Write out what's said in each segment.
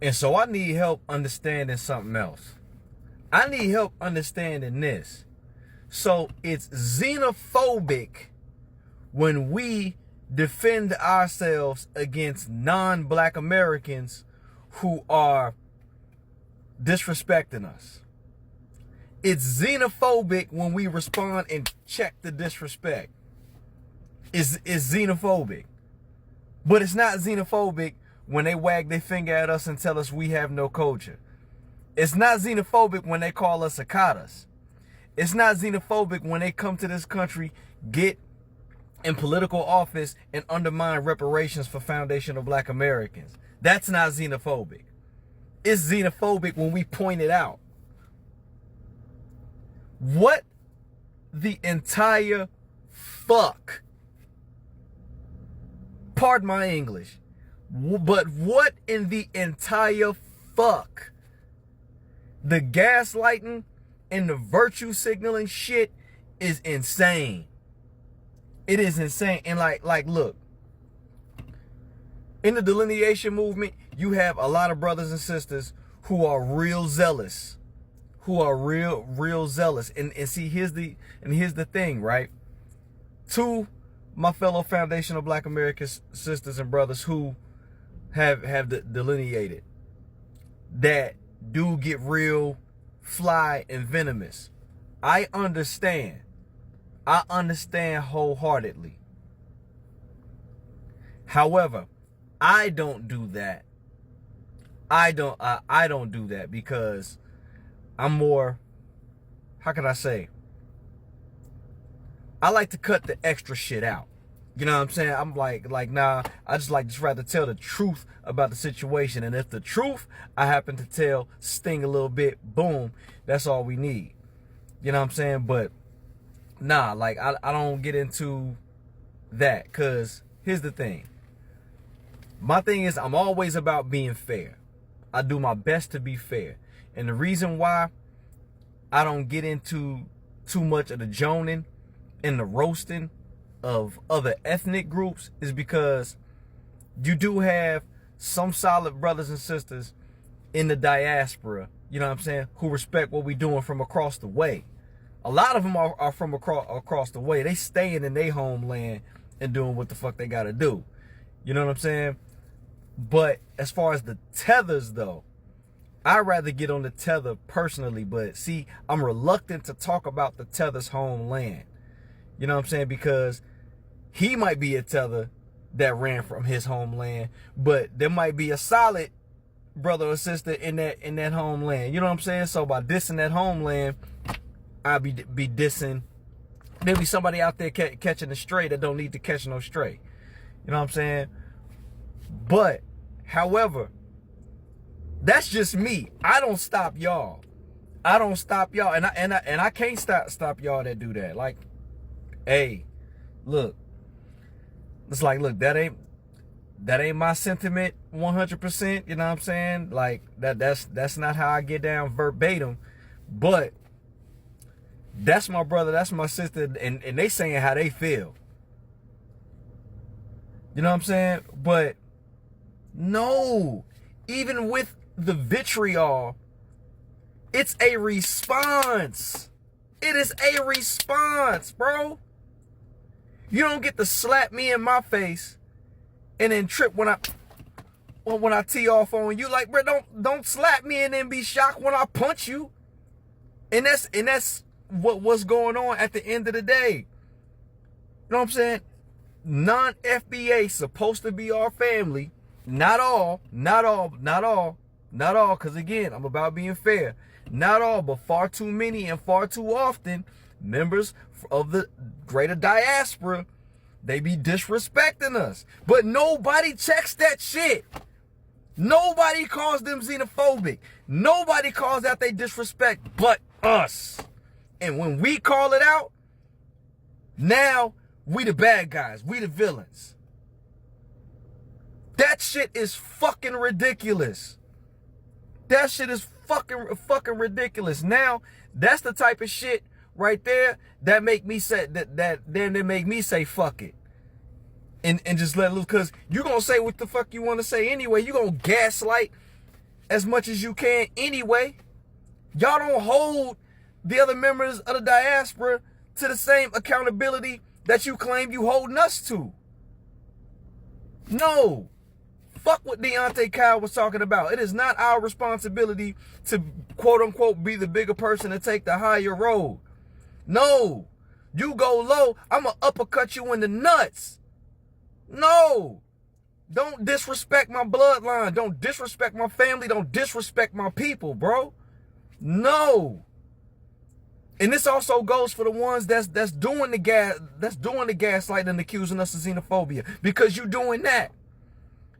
And so I need help understanding something else. I need help understanding this. So it's xenophobic when we defend ourselves against non-black Americans who are disrespecting us. It's xenophobic when we respond and check the disrespect. It's xenophobic. But it's not xenophobic when they wag their finger at us and tell us we have no culture. It's not xenophobic when they call us cicadas. It's not xenophobic when they come to this country, get in political office, and undermine reparations for foundational black Americans. That's not xenophobic. It's xenophobic when we point it out. What the entire fuck, pardon my English, but what in the entire fuck? The gaslighting and the virtue signaling shit is insane. It is insane. And like, look, in the delineation movement, you have a lot of brothers and sisters who are real zealous, real zealous. And see, here's the thing, right? To my fellow foundational black American sisters and brothers who have delineated, that do get real fly and venomous. I understand wholeheartedly. However, I don't do that. I don't do that because I'm more, how can I say? I like to cut the extra shit out. You know what I'm saying? I'm like, nah, I just rather tell the truth about the situation. And if the truth I happen to tell sting a little bit, boom, that's all we need. You know what I'm saying? But nah, like I don't get into that, because here's the thing. My thing is, I'm always about being fair. I do my best to be fair. And the reason why I don't get into too much of the joning and the roasting of other ethnic groups is because you do have some solid brothers and sisters in the diaspora, you know what I'm saying, who respect what we're doing from across the way. A lot of them are from across the way. They staying in their homeland and doing what the fuck they gotta do. You know what I'm saying? But as far as the tethers though, I'd rather get on the tether personally. But see, I'm reluctant to talk about the tether's homeland. You know what I'm saying? Because he might be a tether that ran from his homeland, but there might be a solid brother or sister in that homeland. You know what I'm saying? So by dissing that homeland, I'll be dissing. There'll be somebody out there catching a stray that don't need to catch no stray. You know what I'm saying? But, however, that's just me. I don't stop y'all. And I can't stop y'all that do that. Like, hey, look. It's like, look, that ain't my sentiment 100%, you know what I'm saying? Like that's not how I get down verbatim, but that's my brother, that's my sister, and they saying how they feel. You know what I'm saying? But no, even with the vitriol, it's a response. It is a response, bro. You don't get to slap me in my face and then trip when I tee off on you. Like, bro, don't slap me and then be shocked when I punch you. And that's what's going on at the end of the day. You know what I'm saying? Non-FBA supposed to be our family. Not all, because again, I'm about being fair. Not all, but far too many and far too often, members of the greater diaspora, they be disrespecting us. But nobody checks that shit. Nobody calls them xenophobic. Nobody calls out they disrespect but us. And when we call it out, now we the bad guys. We the villains. That shit is fucking ridiculous. That shit is fucking ridiculous. Now, that's the type of shit right there that make me say that make me say fuck it. And just let it loose, because you're gonna say what the fuck you want to say anyway. You're gonna gaslight as much as you can anyway. Y'all don't hold the other members of the diaspora to the same accountability that you claim you holding us to. No. Fuck what Deontay Kyle was talking about. It is not our responsibility to, quote unquote, be the bigger person and take the higher road. No. You go low, I'm going to uppercut you in the nuts. No. Don't disrespect my bloodline. Don't disrespect my family. Don't disrespect my people, bro. No. And this also goes for the ones that's doing the gaslighting and accusing us of xenophobia, because you doing that.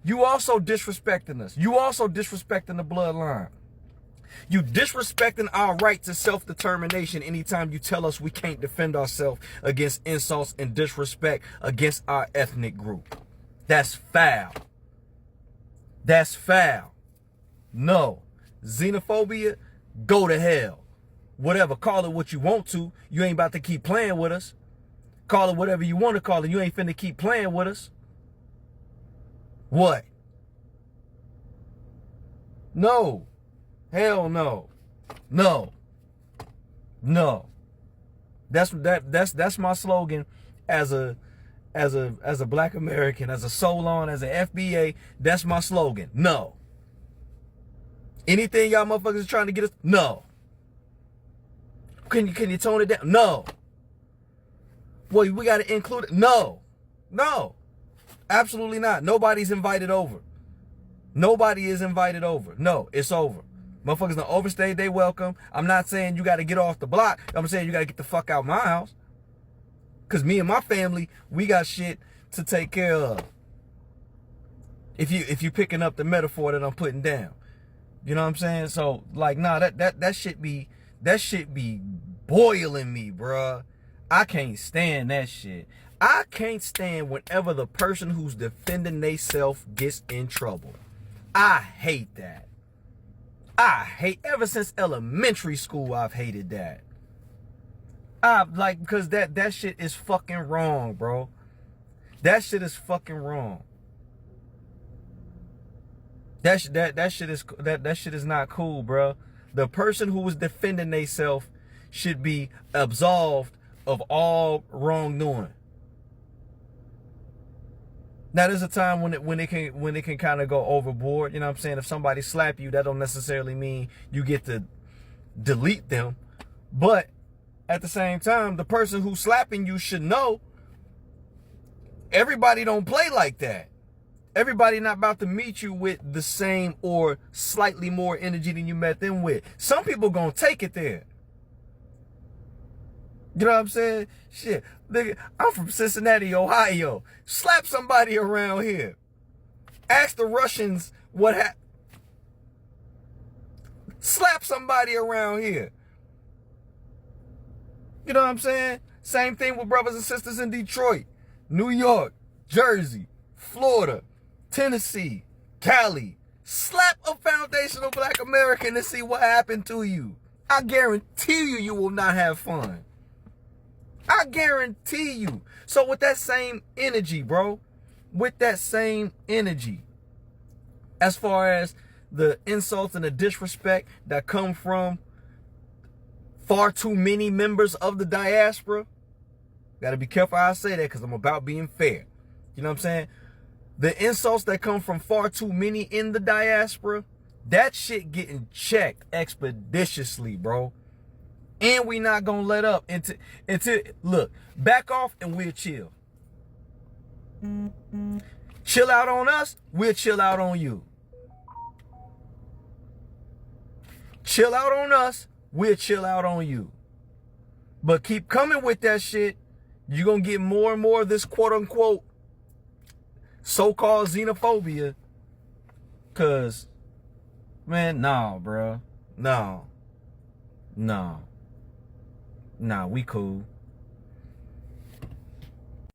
You also disrespecting us. You also disrespecting the bloodline. You disrespecting our right to self-determination anytime you tell us we can't defend ourselves against insults and disrespect against our ethnic group. That's foul. That's foul. No. Xenophobia, go to hell. Whatever, call it what you want to. You ain't about to keep playing with us. Call it whatever you want to call it. You ain't finna keep playing with us. What? No. Hell no. No. No. That's my slogan as a black American, as a Solon, as an FBA. That's my slogan. No. Anything y'all motherfuckers are trying to get us? No. Can you tone it down? No. Well, we got to include it. No. No. Absolutely not. Nobody's invited over. Nobody is invited over. No, it's over. Motherfuckers done overstayed they welcome. I'm not saying you got to get off the block. I'm saying you got to get the fuck out my house. Because me and my family, we got shit to take care of. If you picking up the metaphor that I'm putting down. You know what I'm saying? So, like, nah, that shit be boiling me, bruh. I can't stand that shit. I can't stand whenever the person who's defending theyself gets in trouble. I hate that. Ever since elementary school, I've hated that. Because that shit is fucking wrong, bro. That shit is fucking wrong. That shit is not cool, bro. The person who was defending theyself should be absolved of all wrongdoing. Now, there's a time when it can kind of go overboard. You know what I'm saying? If somebody slap you, that don't necessarily mean you get to delete them. But at the same time, the person who's slapping you should know everybody don't play like that. Everybody not about to meet you with the same or slightly more energy than you met them with. Some people gonna take it there. You know what I'm saying? Shit, nigga, I'm from Cincinnati, Ohio. Slap somebody around here. Ask the Russians what happened. Slap somebody around here. You know what I'm saying? Same thing with brothers and sisters in Detroit, New York, Jersey, Florida, Tennessee, Cali. Slap a foundational black American and see what happened to you. I guarantee you will not have fun. I guarantee you. So with that same energy, bro, with that same energy, as far as the insults and the disrespect that come from far too many members of the diaspora, gotta be careful how I say that, because I'm about being fair. You know what I'm saying? The insults that come from far too many in the diaspora, that shit getting checked expeditiously, bro. And we not gonna let up until look, back off and we'll chill. Chill out on us, we'll chill out on you. Chill out on us, we'll chill out on you. But keep coming with that shit, you're gonna get more and more of this quote unquote so-called xenophobia. Cause, man, nah, bro. No. Nah, we cool.